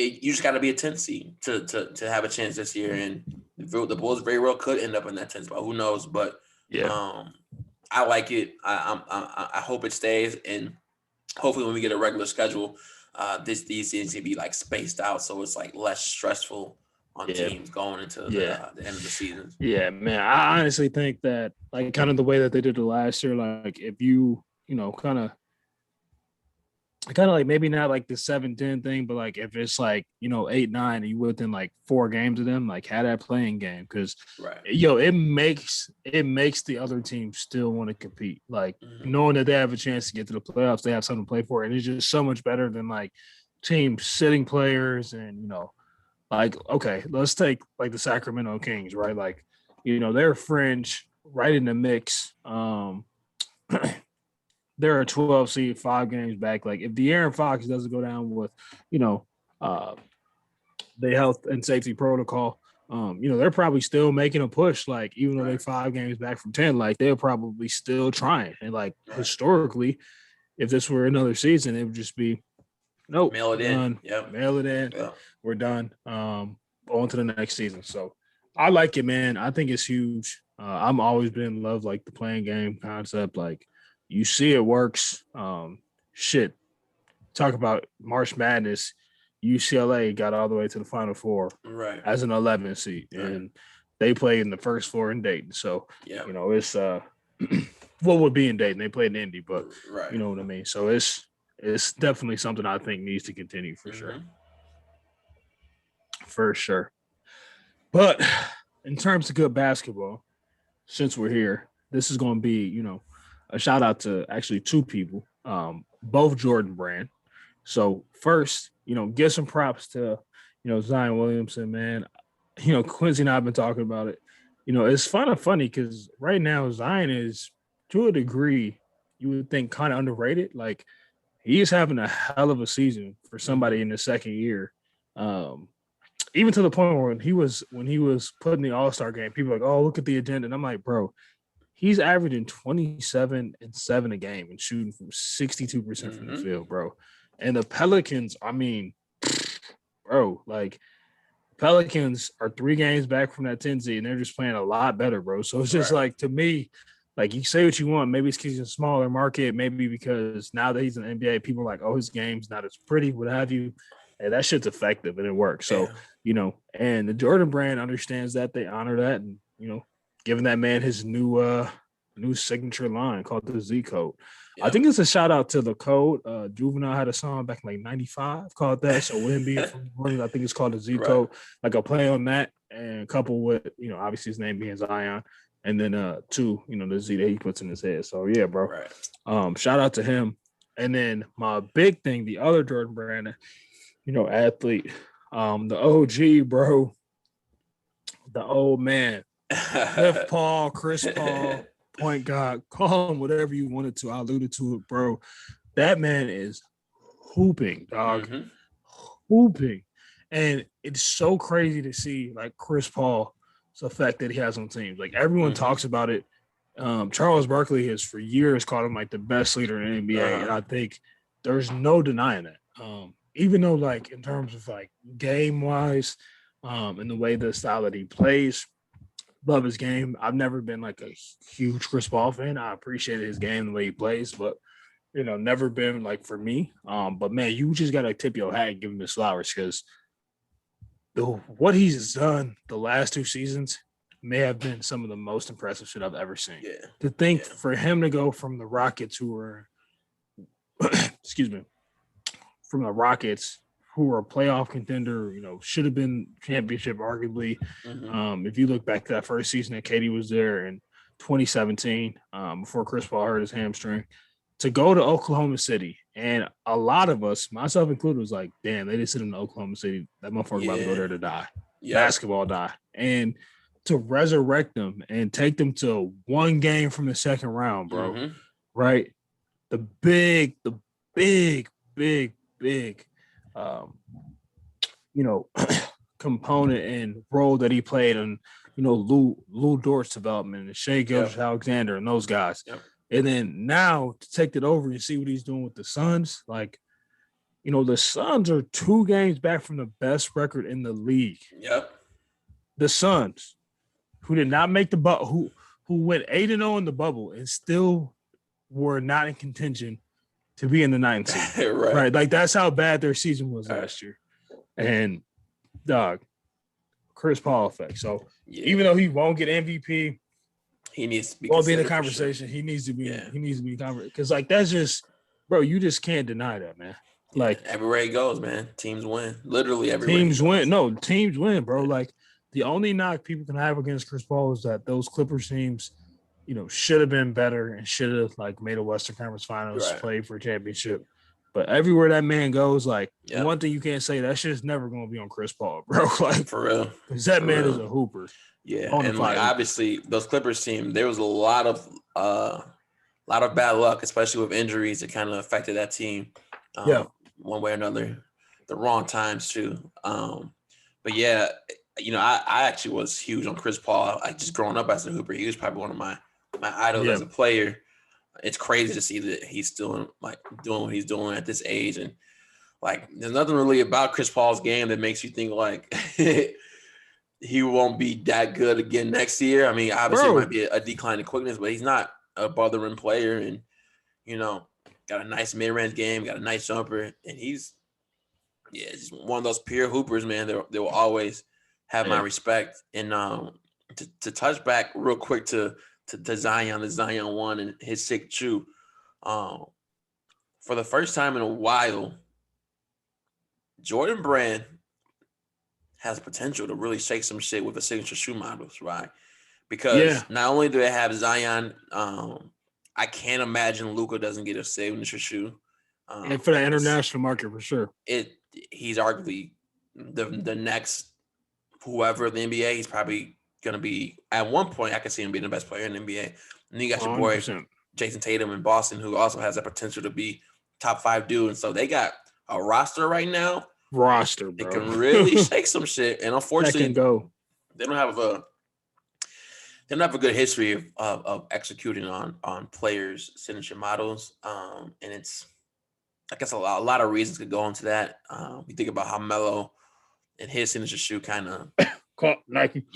A: you just got to be a 10th seed to have a chance this year, and the Bulls very well could end up in that 10th spot. Who knows? But I like it. I hope it stays, and hopefully when we get a regular schedule, these seasons can be like spaced out, so it's like less stressful on teams going into the end of the season.
B: Yeah, man. I honestly think that like kind of the way that they did it last year, like if you kind of like maybe not like the 7-10 thing, but like if it's like 8-9 and you within like 4 games of them, like had that playing game, because it makes the other team still want to compete, like knowing that they have a chance to get to the playoffs, they have something to play for, and it's just so much better than like teams sitting players. And like, okay, let's take like the Sacramento Kings, right? Like they're fringe right in the mix. They're a 12 seed, 5 games back. Like if De'Aaron Fox doesn't go down with, the health and safety protocol, they're probably still making a push. Like even though they're 5 games back from 10, like they're probably still trying. And like historically, if this were another season, it would just be, nope,
A: mail it in.
B: Yep. Mail it in. Yep. We're done. On to the next season. So I like it, man. I think it's huge. I'm always been in love like the playing game concept. Like, you see it works. Talk about March Madness. UCLA got all the way to the Final Four as an 11 seed, and they played in the first 4 in Dayton. So, it's what would be in Dayton. They played in Indy, but you know what I mean? So it's definitely something I think needs to continue for sure. For sure. But in terms of good basketball, since we're here, this is going to be, a shout out to actually 2 people, both Jordan Brand. So first, give some props to, Zion Williamson, man. Quincy and I have been talking about it. It's funny because right now Zion is, to a degree, you would think kind of underrated. Like he is having a hell of a season for somebody in the second year. Even to the point where when he was put in the All-Star game, people are like, oh, look at the agenda. And I'm like, bro, he's averaging 27 and 7 a game and shooting from 62% from the field, bro. And the Pelicans, I mean, bro, like Pelicans are 3 games back from that 10 seed, and they're just playing a lot better, bro. So it's just like, to me, like you say what you want. Maybe it's because he's a smaller market. Maybe because now that he's in the NBA, people are like, oh, his game's not as pretty, what have you. And that shit's effective and it works. So, and the Jordan Brand understands that. They honor that. And, giving that man his new signature line called the Z Code. Yep. I think it's a shout out to the code. Juvenile had a song back in like 95 called that. So with him being from Orleans, I think it's called the Z Code. Like a play on that, and coupled with, obviously his name being Zion. And then 2, the Z that he puts in his head. So yeah, bro. Shout out to him. And then my big thing, the other Jordan Brand, athlete, the OG, bro. The old man. Chris Paul, point guard, call him whatever you wanted to. I alluded to it, bro. That man is hooping, dog. Hooping. And it's so crazy to see, like, Chris Paul's effect that he has on teams. Like, everyone talks about it. Charles Barkley has for years called him, like, the best leader in the NBA. And I think there's no denying that. Even though, like, in terms of, like, game-wise and the way the style that he plays, love his game. I've never been like a huge Chris Paul fan. I appreciated his game, the way he plays, but never been like for me. But man, you just gotta tip your hat and give him his flowers, because what he's done the last 2 seasons may have been some of the most impressive shit I've ever seen. Yeah. To think for him to go from the Rockets, who were who were a playoff contender, should have been championship arguably. If you look back to that first season that Katie was there in 2017, before Chris Paul hurt his hamstring, to go to Oklahoma City. And a lot of us, myself included, was like, damn, they just sent him to Oklahoma City. That motherfucker about to go there to die. Basketball die. And to resurrect them and take them to 1 game from the second round, bro. Right? The big component and role that he played in, Lou Dort's development and Shea Gilgeous-Alexander and those guys. And then now to take it over and see what he's doing with the Suns, like You know, the Suns are 2 games back from the best record in the league.
A: Yep.
B: The Suns, who did not make the who went 8-0 in the bubble and still were not in contention to be in the 9th seed. Right. Like that's how bad their season was last year. And dog, Chris Paul effect. So even though he won't get MVP,
A: he needs to be
B: in the conversation. Sure. He needs to be. He needs to be because like that's just, bro. You just can't deny that, man. Like
A: everywhere he goes, man. Teams win. Literally everywhere.
B: Teams win. No, teams win, bro. Yeah. Like the only knock people can have against Chris Paul is that those Clippers teams, you know, should have been better and should have like made a Western Conference Finals, played for a championship. But everywhere that man goes, like one thing you can't say, that shit's never going to be on Chris Paul, bro. Like
A: for real,
B: because that man is a hooper.
A: Yeah, and like obviously those Clippers team, there was a lot of bad luck, especially with injuries that kind of affected that team. One way or another, the wrong times too. But yeah, you know, I actually was huge on Chris Paul. I just growing up as a hooper, he was probably one of my idols as a player. It's crazy to see that he's still like doing what he's doing at this age, and like there's nothing really about Chris Paul's game that makes you think like he won't be that good again next year. I mean, obviously it might be a decline in quickness, but he's not a bothering player, and you know, got a nice mid-range game, got a nice jumper, and he's just one of those pure hoopers, man. They will always have my respect. And to touch back real quick to Zion, the Zion 1 and his sick shoe. For the first time in a while, Jordan Brand has potential to really shake some shit with the signature shoe models, right? Because not only do they have Zion, I can't imagine Luka doesn't get a signature shoe.
B: And for the international market, for sure.
A: He's arguably the next whoever in the NBA. He's probably going to be, at one point, I can see him being the best player in the NBA. And then you got your boy 100%. Jason Tatum in Boston, who also has that potential to be top 5 dude. And so they got a roster right now.
B: Bro.
A: They can really shake some shit. And unfortunately, they don't have a good history of executing on players' signature models. And it's, I guess a lot of reasons could go into that. You think about how Melo and his signature shoe kind of
B: caught Nike.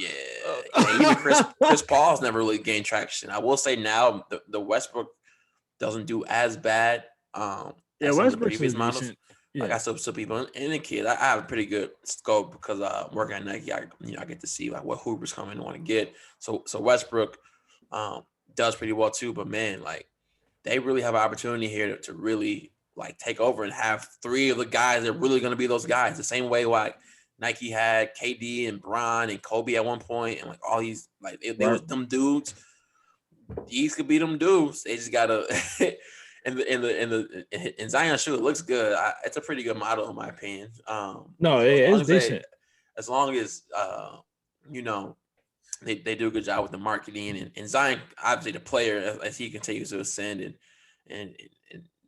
A: Even Chris Paul's never really gained traction. I will say now the Westbrook doesn't do as bad. As some of the previous models. Decent. Like I still people and a kid, I have a pretty good scope because working at Nike, I get to see like what hoopers come in and want to get. So Westbrook does pretty well too. But man, like they really have an opportunity here to really like take over and have 3 of the guys that are really going to be those guys. The same way like Nike had KD and Bron and Kobe at one point, and like all these like they was them dudes. These could be them dudes. They just gotta. In Zion shoe, it looks good. It's a pretty good model in my opinion.
B: No, it's decent.
A: As long as you know, they do a good job with the marketing and Zion, obviously the player as he continues to ascend and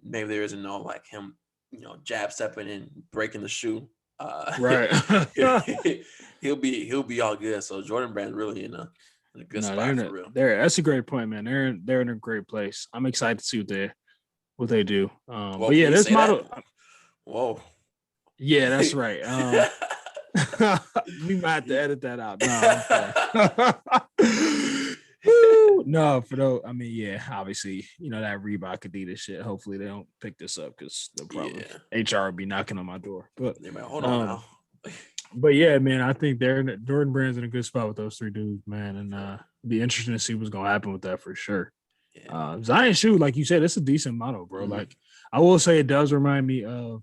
A: maybe there isn't no like him, you know, jab stepping and breaking the shoe.
B: Right.
A: he'll be all good. So Jordan Brand's really in a good spot for real.
B: That's a great point, man. They're in a great place. I'm excited to see what they do. But yeah, this model.
A: Whoa.
B: Yeah, that's right. We might have to edit that out. No, for those, I mean, yeah, obviously, you know, that Reebok Adidas shit. Hopefully, they don't pick this up because they'll probably HR will be knocking on my door. But
A: hold on now.
B: But yeah, man, I think Jordan Brand's in a good spot with those 3 dudes, man, and it'll be interesting to see what's gonna happen with that for sure. Zion shoe, like you said, it's a decent model, bro. Mm-hmm. Like I will say, it does remind me of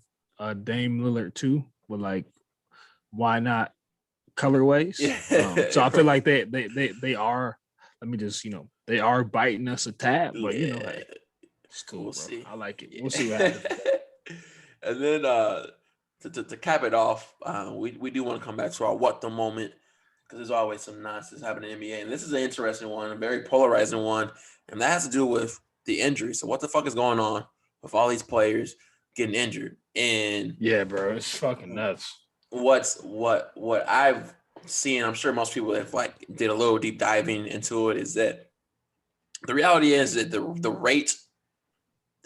B: Dame Lillard too, with like why not colorways. So I feel like they are. Let me just, you know, they are biting us a tad, but you know, like, it's cool. We'll see. I like it. We'll see what happens.
A: And then to cap it off, we do want to come back to our what the moment because there's always some nonsense happening in the NBA, and this is an interesting one, a very polarizing one, and that has to do with the injury. So what the fuck is going on with all these players getting injured? And
B: yeah, bro, it's fucking nuts.
A: What I've seen, I'm sure most people have like did a little deep diving into it, is that the reality is that the rate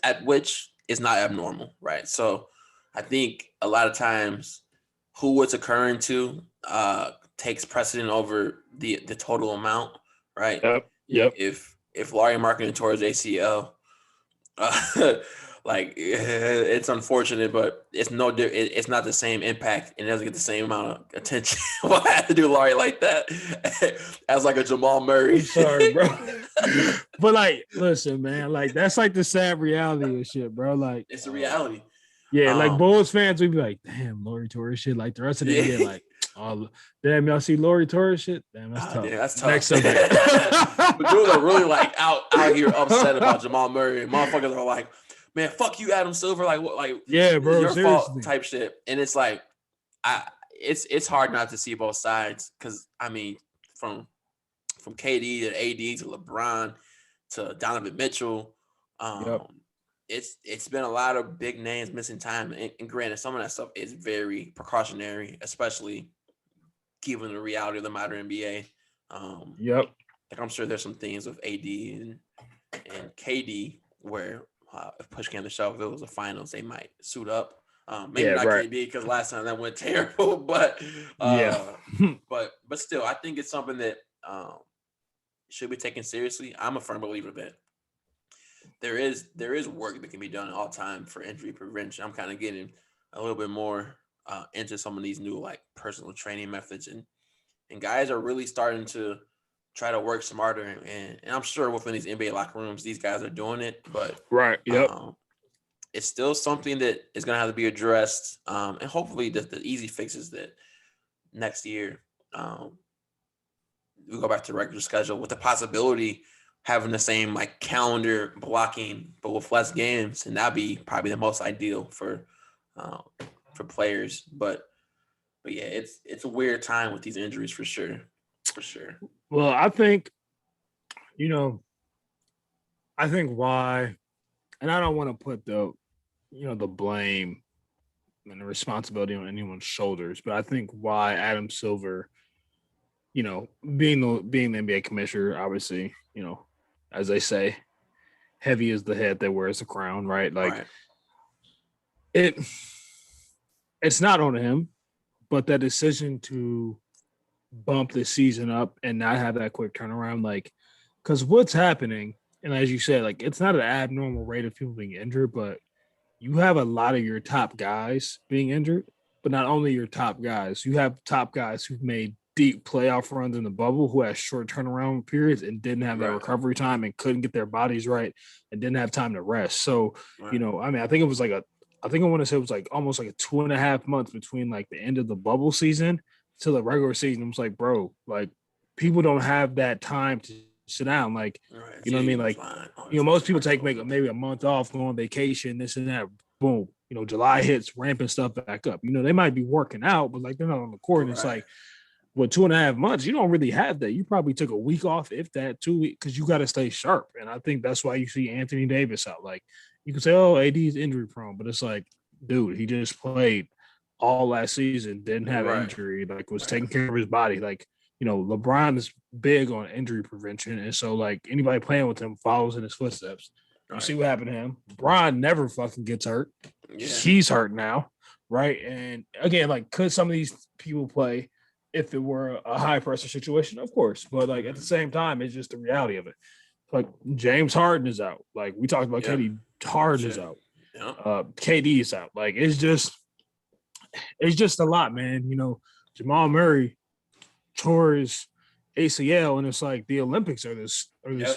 A: at which is not abnormal, right? So I think a lot of times who it's occurring to takes precedent over the total amount, right?
B: Yep.
A: If Larry Marketing tore his ACL, uh, like it's unfortunate, but it's it's not the same impact and it doesn't get the same amount of attention. Why I have to do Larry like that as like a Jamal Murray?
B: I'm sorry, bro. But like, listen, man, like that's like the sad reality of shit, bro. Like
A: it's a reality.
B: Yeah, like Bulls fans, we'd be like, damn, Laurie Torres shit. Like the rest of the NBA, like, oh, damn, y'all see Laurie Torres shit? Damn, that's tough.
A: Damn, that's tough.
B: Next subject.
A: But dudes are really like out here upset about Jamal Murray. Motherfuckers are like, man, fuck you, Adam Silver. Like
B: yeah, bro,
A: your
B: seriously.
A: fault type shit. And it's like, it's hard not to see both sides because I mean, from KD to AD to LeBron to Donovan Mitchell, it's been a lot of big names missing time. And granted, some of that stuff is very precautionary, especially given the reality of the modern NBA. Like I'm sure there's some things with AD and KD where if push came to shove, if it was the finals, they might suit up. Maybe not KD because last time that went terrible, but but still, I think it's something that should be taken seriously. I'm a firm believer that there is work that can be done all time for injury prevention. I'm kind of getting a little bit more into some of these new like personal training methods, and guys are really starting to try to work smarter. And I'm sure within these NBA locker rooms, these guys are doing it. But it's still something that is going to have to be addressed, and hopefully the easy fixes that next year we go back to the regular schedule with the possibility having the same like calendar blocking, but with less games, and that'd be probably the most ideal for players. But yeah, it's a weird time with these injuries for sure.
B: Well, I think, why, and I don't want to put the blame and the responsibility on anyone's shoulders, but I think why Adam Silver, being the NBA commissioner, obviously, as they say, heavy is the head that wears the crown, right? Like it's not on him, but that decision to bump the season up and not have that quick turnaround, like, because what's happening, and as you said, like, it's not an abnormal rate of people being injured, but you have a lot of your top guys being injured, but not only your top guys, you have top guys who've made deep playoff runs in the bubble who had short turnaround periods and didn't have that recovery time and couldn't get their bodies right and didn't have time to rest. So, I mean, I think it was like I want to say it was like almost like a 2.5 months between like the end of the bubble season to the regular season. It was like, bro, like people don't have that time to sit down. Like, you know what I mean? Like, most people take maybe a month off, go on vacation, this and that. Boom. July hits, ramping stuff back up. They might be working out, but like they're not on the court. And it's like, with 2.5 months, you don't really have that. You probably took a week off, if that, 2 weeks, because you got to stay sharp. And I think that's why you see Anthony Davis out. Like, you can say, oh, AD is injury prone, but it's like, dude, he just played all last season, didn't have injury, like was taking care of his body. Like, LeBron is big on injury prevention. And so, like, anybody playing with him follows in his footsteps. You see what happened to him. LeBron never fucking gets hurt. Yeah. He's hurt now, right? And again, like, could some of these people play if it were a high pressure situation? Of course. But like at the same time, it's just the reality of it. Like James Harden is out. Like we talked about KD, Harden is out. KD is out. Like it's just a lot, man. Jamal Murray tore his ACL, and it's like the Olympics are this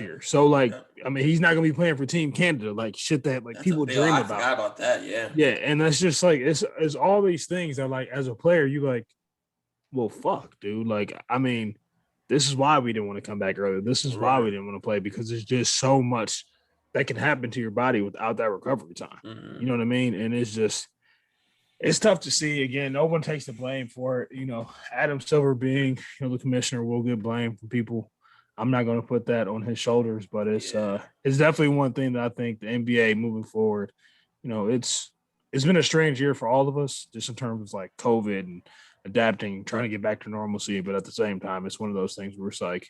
B: year. So like, I mean, he's not gonna be playing for Team Canada. Like shit that like people dream about. I
A: forgot about that. Yeah,
B: and that's just like it's all these things that like as a player you like, well, fuck, dude. Like, I mean, this is why we didn't want to come back earlier. This is why we didn't want to play, because there's just so much that can happen to your body without that recovery time. You know what I mean? And it's tough to see. Again, no one takes the blame for it. Adam Silver being, the commissioner will get blamed from people. I'm not going to put that on his shoulders, but it's definitely one thing that I think the NBA moving forward, it's been a strange year for all of us, just in terms of like COVID and adapting, trying to get back to normalcy. But at the same time, it's one of those things where it's like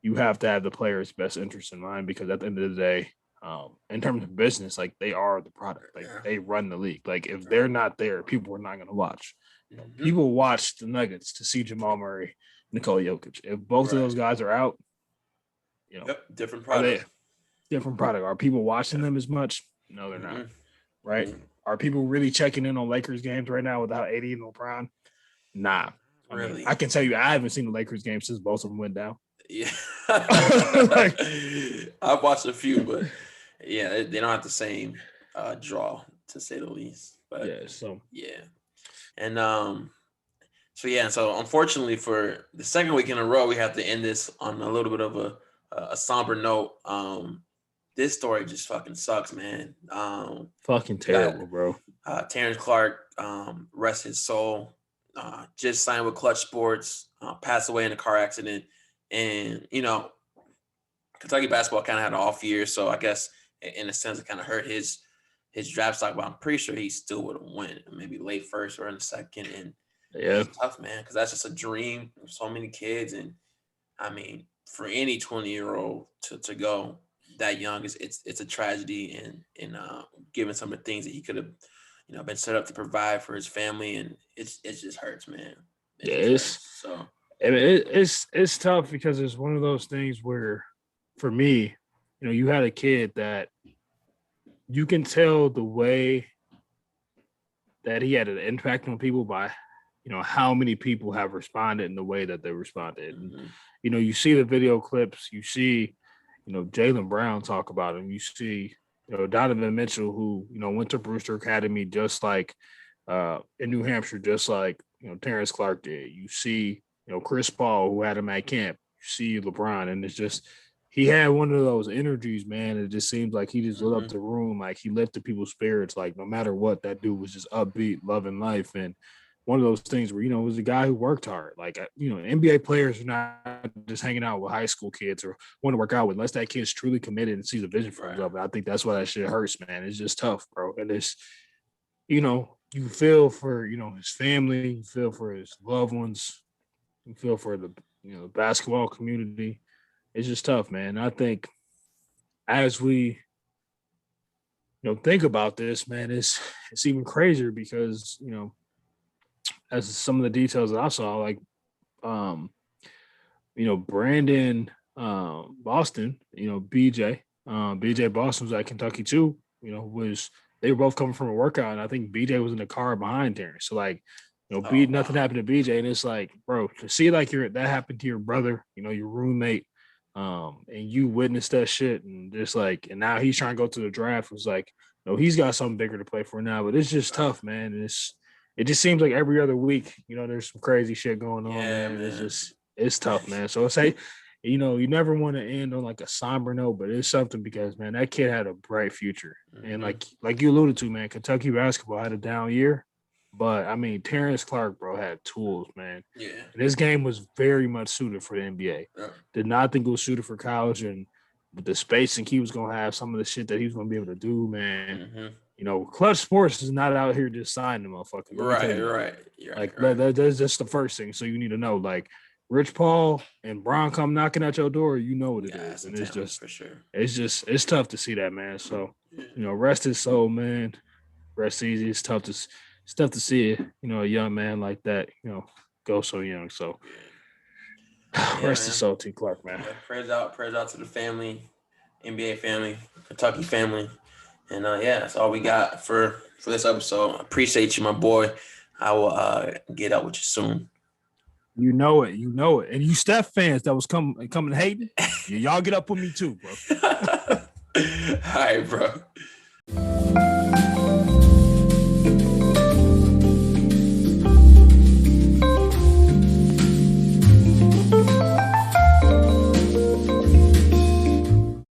B: you have to have the player's best interest in mind, because at the end of the day, In terms of business, like they are the product. Like they run the league. Like if they're not there, people are not going to watch. People watch the Nuggets to see Jamal Murray, Nikola Jokic. If both of those guys are out,
A: different product.
B: Different product. Are people watching them as much? No, they're not. Right? Are people really checking in on Lakers games right now without AD and LeBron? Nah.
A: Really?
B: I can tell you, I haven't seen the Lakers game since both of them went down.
A: Yeah. I've watched a few, but yeah, they don't have the same draw, to say the least. But and so unfortunately for the second week in a row, we have to end this on a little bit of a somber note. This story just fucking sucks, man.
B: Fucking terrible, bro.
A: Terrence Clark, rest his soul, just signed with Clutch Sports, passed away in a car accident. And, Kentucky basketball kind of had an off year. So I guess in a sense, it kind of hurt his draft stock, but I'm pretty sure he still would have won, maybe late first or in the second. And it's tough, man, because that's just a dream for so many kids. And I mean, for any 20-year-old to go that young, it's a tragedy. And given some of the things that he could have, been set up to provide for his family, and it just hurts, man.
B: It's tough because it's one of those things where, for me, you had a kid that you can tell the way that he had an impact on people by, how many people have responded in the way that they responded. And, you see the video clips, you see, Jaylen Brown talk about him. You see, Donovan Mitchell, who, went to Brewster Academy just like in New Hampshire, just like, Terrence Clark did. You see, Chris Paul, who had him at camp. You see LeBron, and it's just he had one of those energies, man. It just seems like he just lit up the room, like he lifted people's spirits. Like no matter what, that dude was just upbeat, loving life, and one of those things where it was a guy who worked hard. Like NBA players are not just hanging out with high school kids or want to work out with, unless that kid's truly committed and sees a vision for himself. And I think that's why that shit hurts, man. It's just tough, bro. And it's you feel for his family, you feel for his loved ones. You feel for the basketball community. It's just tough, man. I think as we think about this, man, it's even crazier because as some of the details that I saw, like Brandon Boston, BJ Boston was at Kentucky too. They were both coming from a workout, and I think BJ was in the car behind Terrence. So like. Nothing happened to BJ, and it's like, bro, to see like that happened to your brother, your roommate, and you witnessed that shit, and just like, and now he's trying to go to the draft. Was like, he's got something bigger to play for now, but it's just tough, man. And it just seems like every other week, there's some crazy shit going on, man. It's tough, man. So it's like, you never want to end on like a somber note, but it's something because, man, that kid had a bright future, and like you alluded to, man, Kentucky basketball had a down year. But I mean, Terrence Clark, bro, had tools, man. Yeah. And his game was very much suited for the NBA. Yeah. Did not think it was suited for college, and with the spacing he was gonna have, some of the shit that he was gonna be able to do, man. Clutch Sports is not out here just signing the motherfucker.
A: Right.
B: That's just the first thing. So you need to know, like, Rich Paul and Bron come knocking at your door, you know what it is, and it's just for sure. It's tough to see that, man. So rest his soul, man. Rest easy. It's tough to see a young man like that, go so young. So rest his soul, T. Clark, man.
A: Yeah, prayers out to the family, NBA family, Kentucky family. And that's all we got for this episode. I appreciate you, my boy. I will get out with you soon.
B: You know it. And you Steph fans that was coming hating, y'all get up with me too, bro.
A: All right, bro.